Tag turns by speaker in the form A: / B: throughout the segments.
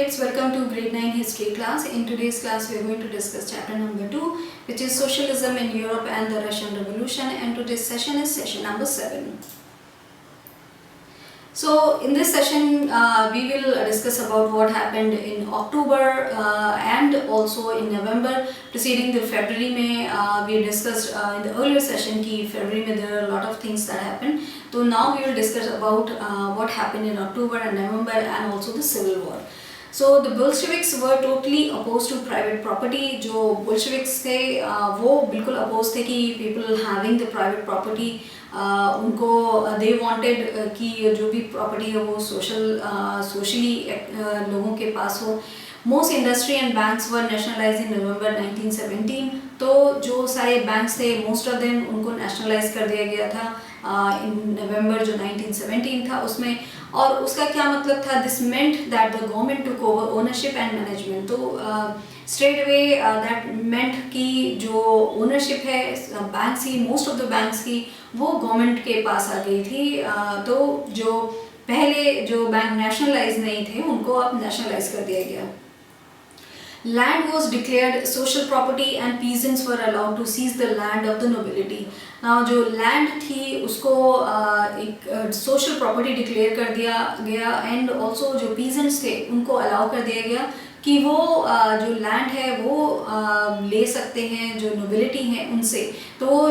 A: kids, welcome to grade 9 history class. In today's class we are going to discuss chapter number 2, which is socialism in Europe and the Russian Revolution, and today's session is session number 7. So in this session we will discuss about what happened in October and also in November. Preceding the February May, we discussed in the earlier session कि February में there are a lot of things that happened. So now we will discuss about what happened in October and November and also the civil war. So the Bolsheviks were totally opposed to private property. जो Bolsheviks थे वो बिल्कुल opposed थे कि people having the private property उनको they wanted कि जो भी property है वो socially लोगों के पास हो. Most industry and banks were nationalized in November 1917. तो जो सारे banks थे most of them उनको nationalize कर दिया गया था in November जो 1917 था उसमें. और उसका क्या मतलब था? This meant that the government took over ownership and management. तो straight away that meant कि जो ownership है banks की, most of the banks की वो government के पास आ गई थी. तो जो पहले जो बैंक nationalize नहीं थे उनको अब nationalize कर दिया गया. Land was declared social property and peasants were allowed to seize the land of the nobility. Now जो land थी उसको एक social property declare कर दिया गया and also जो peasants थे उनको allow कर दिया गया कि वो जो land है वो ले सकते हैं, जो nobility हैं उनसे, तो वो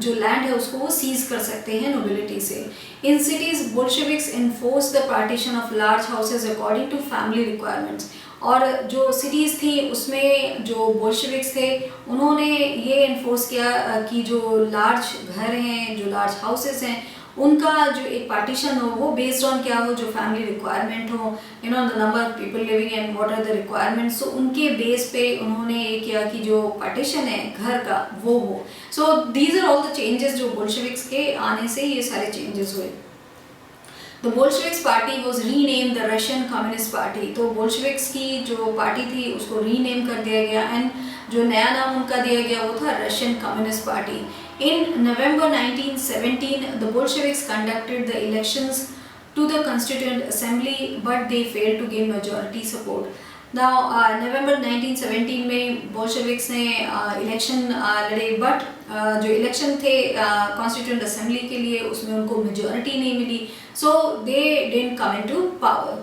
A: जो land है उसको वो seize कर सकते हैं nobility से. In cities, Bolsheviks enforced the partition of large houses according to family requirements. और जो cities थी उसमें जो Bolsheviks थे उन्होंने ये enforce किया कि जो large घर हैं, जो large houses हैं, उनका जो एक partition हो वो based on क्या हो, जो family requirement हो, the number of people living and what are the requirements. So उनके base पे उन्होंने ये किया कि जो partition है घर का वो हो. So these are all the changes जो Bolsheviks के आने से ये सारे changes हुए. The Bolsheviks party was renamed the Russian Communist Party. तो Bolsheviks की जो party थी उसको rename कर दिया गया and जो नया नाम उनका दिया गया वो था Russian Communist Party. In November 1917, the Bolsheviks conducted the elections to the Constituent Assembly, but they failed to gain majority support. Now November 1917 में Bolsheviks ने election लड़े, but जो election थे Constituent Assembly के लिए उसमें उनको majority नहीं मिली, so they didn't come into power.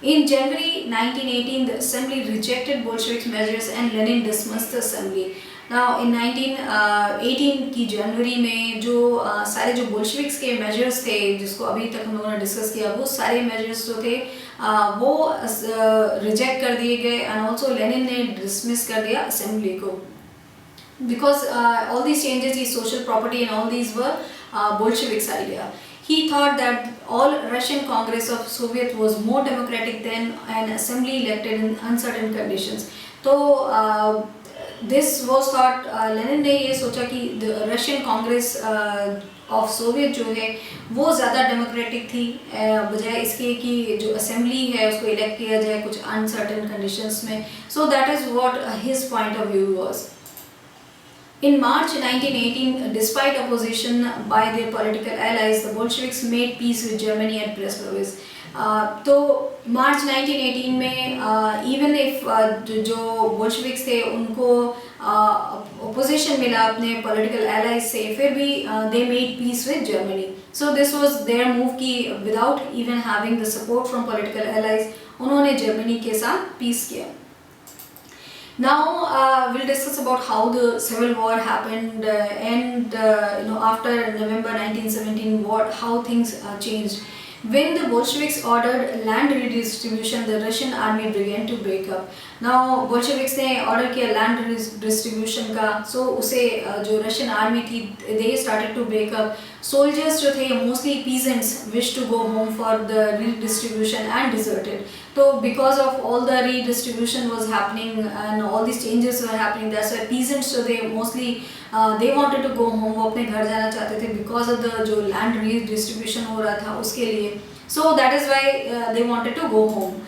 A: In January 1918, the Assembly rejected Bolsheviks' measures and Lenin dismissed the Assembly. Now in 1918 की जनवरी में जो सारे जो Bolsheviks के measures थे जिसको अभी तक हम लोगों ने discuss किया, वो सारे measures जो थे वो reject कर दिए गए and also Lenin ने dismiss कर दिया Assembly को, because all these changes, these social property and all these were Bolsheviks' idea. He thought that all Russian Congress of Soviet was more democratic than an assembly elected in uncertain conditions. तो this was thought, Lenin ने ये सोचा कि the Russian Congress of Soviet जो है वो ज़्यादा democratic थी बजाय इसके कि जो assembly है उसको elect किया जाए कुछ uncertain conditions में. So that is what his point of view was. In March 1918, despite opposition by their political allies, the Bolsheviks made peace with Germany at Brest-Litovsk. तो March 1918 में even if जो Bolsheviks थे उनको opposition मिला अपने political allies से, फिर भी they made peace with Germany. So this was their move कि without even having the support from political allies उन्होंने Germany के साथ peace किया. Now we'll discuss about how the civil war happened and after November 1917 how things changed. When the Bolsheviks ordered land redistribution, the Russian army began to break up. Now Bolsheviks ने order किया land redistribution का, so उसे जो Russian army थी they started to break up. Soldiers जो थे mostly peasants wished to go home for the redistribution and deserted. So because of all the redistribution was happening and all these changes were happening, that's why peasants so they mostly they wanted to go home, वो अपने घर जाना चाहते थे because of the जो land redistribution हो रहा था उसके लिए. So that is why they wanted to go home.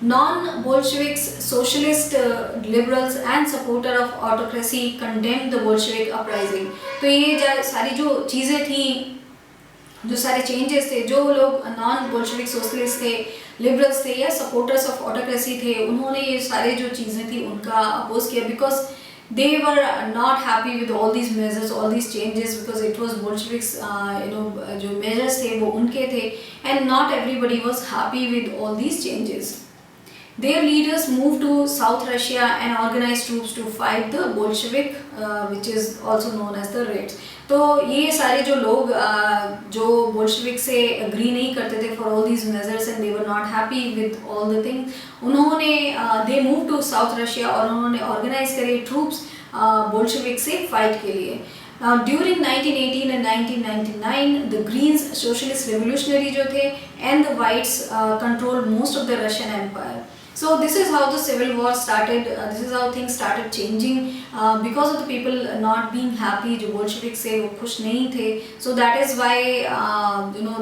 A: Non-Bolsheviks, socialist, liberals and supporter of autocracy condemned the Bolshevik uprising. तो ये सारी जो चीज़ें थी जो सारे चेंजेस थे, जो लोग नॉन बोल्शेविक सोशलिस्ट थे, लिबरल्स थे या सपोर्टर्स ऑफ ऑटोक्रेसी थे, उन्होंने ये सारे जो चीज़ें थी उनका अपोज किया, because they were not happy with all these measures, all these changes, because it was Bolsheviks, जो measures थे वो उनके थे, and not everybody was happy with all these changes. Their leaders moved to South Russia and organized troops to fight the Bolshevik, which is also known as the Reds. तो ये सारे जो लोग जो बोल्शेविक से अग्री नहीं करते थे for all these measures and they were not happy with all the things, उन्होंने they move to south Russia और उन्होंने ऑर्गेनाइज करे ट्रूप्स बोल्शेविक से फाइट के लिए. Now during 1918 and 1999, the Greens, socialist revolutionary जो थे, and the Whites controlled most of the Russian Empire. So this is how the civil war started. This is how things started changing because of the people not being happy. जो Bolshevik से वो खुश नहीं थे. So that is why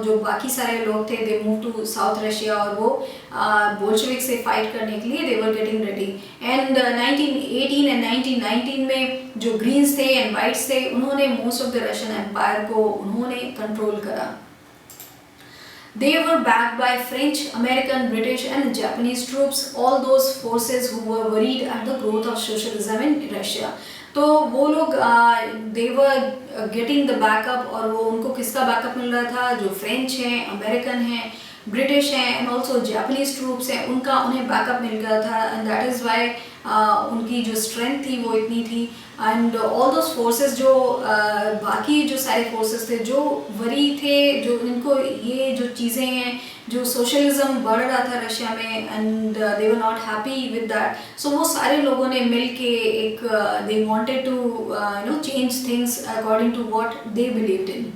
A: जो बाकी सारे लोग थे, they moved to South Russia और वो बोल्शेविक से फाइट करने के लिए they were getting ready. And 1918 and 1919 में जो ग्रीन्स थे and वाइट्स थे, उन्होंने most of the Russian Empire को उन्होंने कंट्रोल करा. They were backed by French, American, British and Japanese troops, all those forces who were worried at the growth of socialism in Russia. तो वो लोग they were getting the backup, और वो उनको किसका बैकअप मिल रहा था? जो फ्रेंच हैं, अमेरिकन हैं, ब्रिटिश हैं एंड ऑल्सो जापानीज ट्रूप्स हैं, उनका उन्हें बैकअप मिल गया था. एंड दैट इज़ वाई उनकी जो स्ट्रेंथ थी वो इतनी थी. एंड ऑल दोज फोर्सेस जो बाकी जो सारे फोर्सेस थे जो वरी थे, जो इनको ये जो चीज़ें हैं, जो सोशलिज्म बढ़ रहा था रशिया में, and they were not happy with that. So वो सारे लोगों ने मिल के एक they wanted to change things according to what they believed in.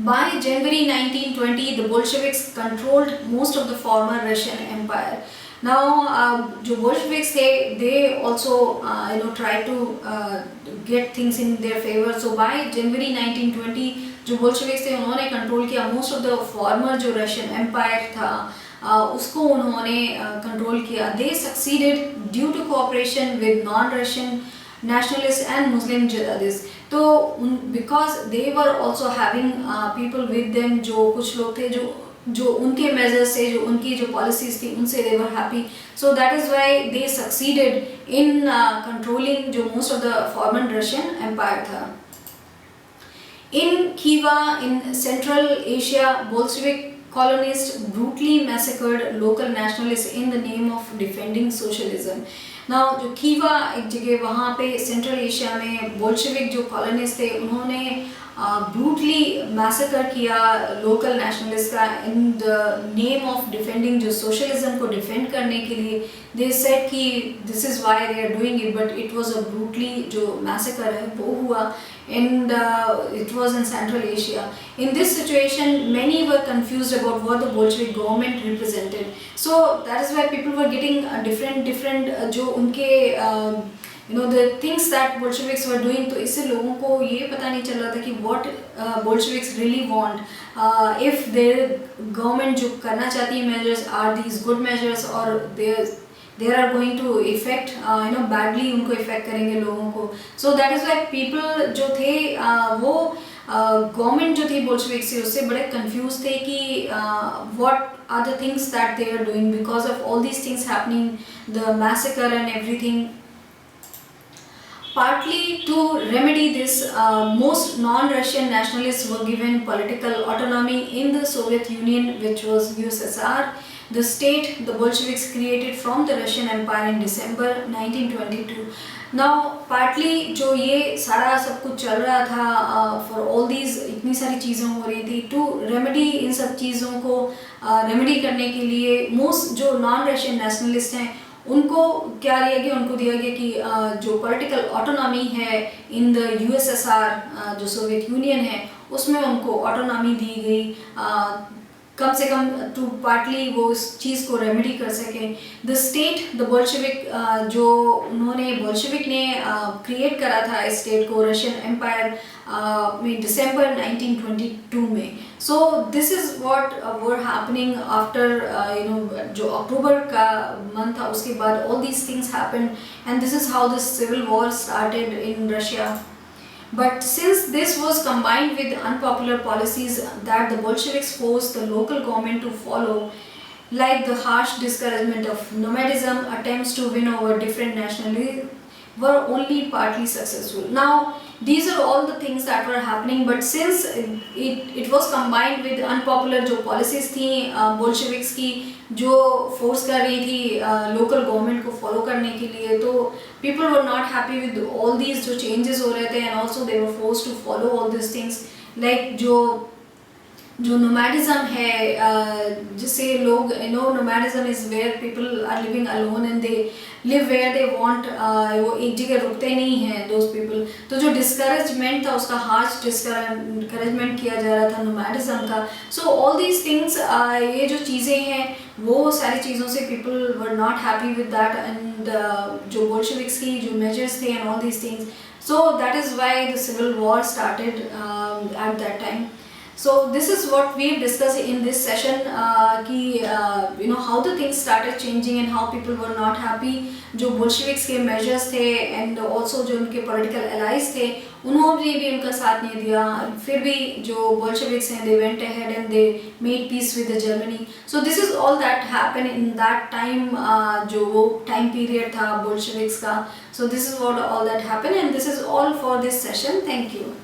A: By January 1920, the Bolsheviks controlled most of the former Russian Empire. Now, जो Bolsheviks थे, they also tried to get things in their favor. So by January 1920, जो Bolsheviks थे, उन्होंने control किया most of the former जो Russian Empire था, उसको उन्होंने कंट्रोल किया. They succeeded due to cooperation with non-Russian nationalists and Muslim jihadis. तो because they were also having people with them, जो कुछ लोग थे जो उनके मेजर्स से, जो उनकी जो पॉलिसीज थी उनसे they were happy. So that is why they succeeded in controlling जो most of the former Russian Empire था. In Khiva in Central Asia, Bolshevik colonists brutally massacred local nationalists in the name of defending socialism. Now जो खीवा एक जगह वहाँ पे Central Asia में Bolshevik जो colonist थे, उन्होंने ब्रूटली मैसेकर किया लोकल नेशनलिस्ट का in the name of defending, जो सोशलिज्म को डिफेंड करने के लिए. दे सेड कि this is why they are doing it, but it was a brutally जो मैसेकर है वो हुआ, and it was in Central Asia. In this situation, many were confused about what the Bolshevik government represented. So that is why people were getting different जो उनके the things that Bolsheviks were doing. तो इससे लोगों को ये पता नहीं चल रहा था कि what Bolsheviks really want. If their government जो करना चाहती है measures are these good measures, or they are going to affect badly, उनको affect करेंगे लोगों को. So that is why people जो थे वो गवर्नमेंट जो थी बोल्शेविक से उससे बड़े कंफ्यूज थे कि what are the things that they are doing because of all these things happening, the massacre and everything. Partly to remedy this, most non-Russian nationalists were given political autonomy in the Soviet Union, which was USSR. The state the Bolsheviks created from the Russian Empire in December 1922. Now, partly जो ये सारा सब कुछ चल रहा था, for all these इतनी सारी चीज़ें हो रही थी, to remedy इन सब चीज़ों को remedy करने के लिए most जो non-Russian nationalists हैं उनको क्या दिया गया, उनको दिया गया कि जो पॉलिटिकल ऑटोनॉमी है इन द USSR, जो सोवियत यूनियन है, उसमें उनको ऑटोनॉमी दी गई कम से कम टू पार्टली वो इस चीज़ को रेमेडी कर सकें. द स्टेट द बोल्शेविक जो उन्होंने बोल्शेविक ने क्रिएट करा था इस स्टेट को रशियन एम्पायर में दिसंबर 1922 में. So this is what were happening after जो अक्टूबर का मंथ था, उसके बाद all these things happened and this is how this civil war started in Russia. But since this was combined with unpopular policies that the Bolsheviks forced the local government to follow, like the harsh discouragement of nomadism, attempts to win over different nationalities, were only partly successful. Now, these are all the things that were happening, but since it was combined with unpopular जो policies थी Bolsheviks की, जो force कर रही थी local government को follow करने के लिए, तो people were not happy with all these जो changes हो रहे थे, and also they were forced to follow all these things, like जो nomadism है जिससे लोग nomadism is where people are living alone and they live where they want, वो एक जगह रुकते नहीं हैं those people. तो जो discouragement था उसका harsh discouragement किया जा रहा था nomadism का. So all these things, ये जो चीज़ें हैं वो सारी चीज़ों से people were not happy with that, and जो Bolsheviks की जो measures थे and all these things. So that is why the civil war started at that time. So this is what we've discussed in this session, how the things started changing and how people were not happy. जो Bolsheviks के measures थे and also जो उनके political allies थे, उन्होंने भी उनका साथ नहीं दिया. फिर भी जो Bolsheviks हैं, they went ahead and they made peace with the Germany. So this is all that happened in that time, जो वो time period था Bolsheviks का. So this is what all that happened, and this is all for this session. Thank you.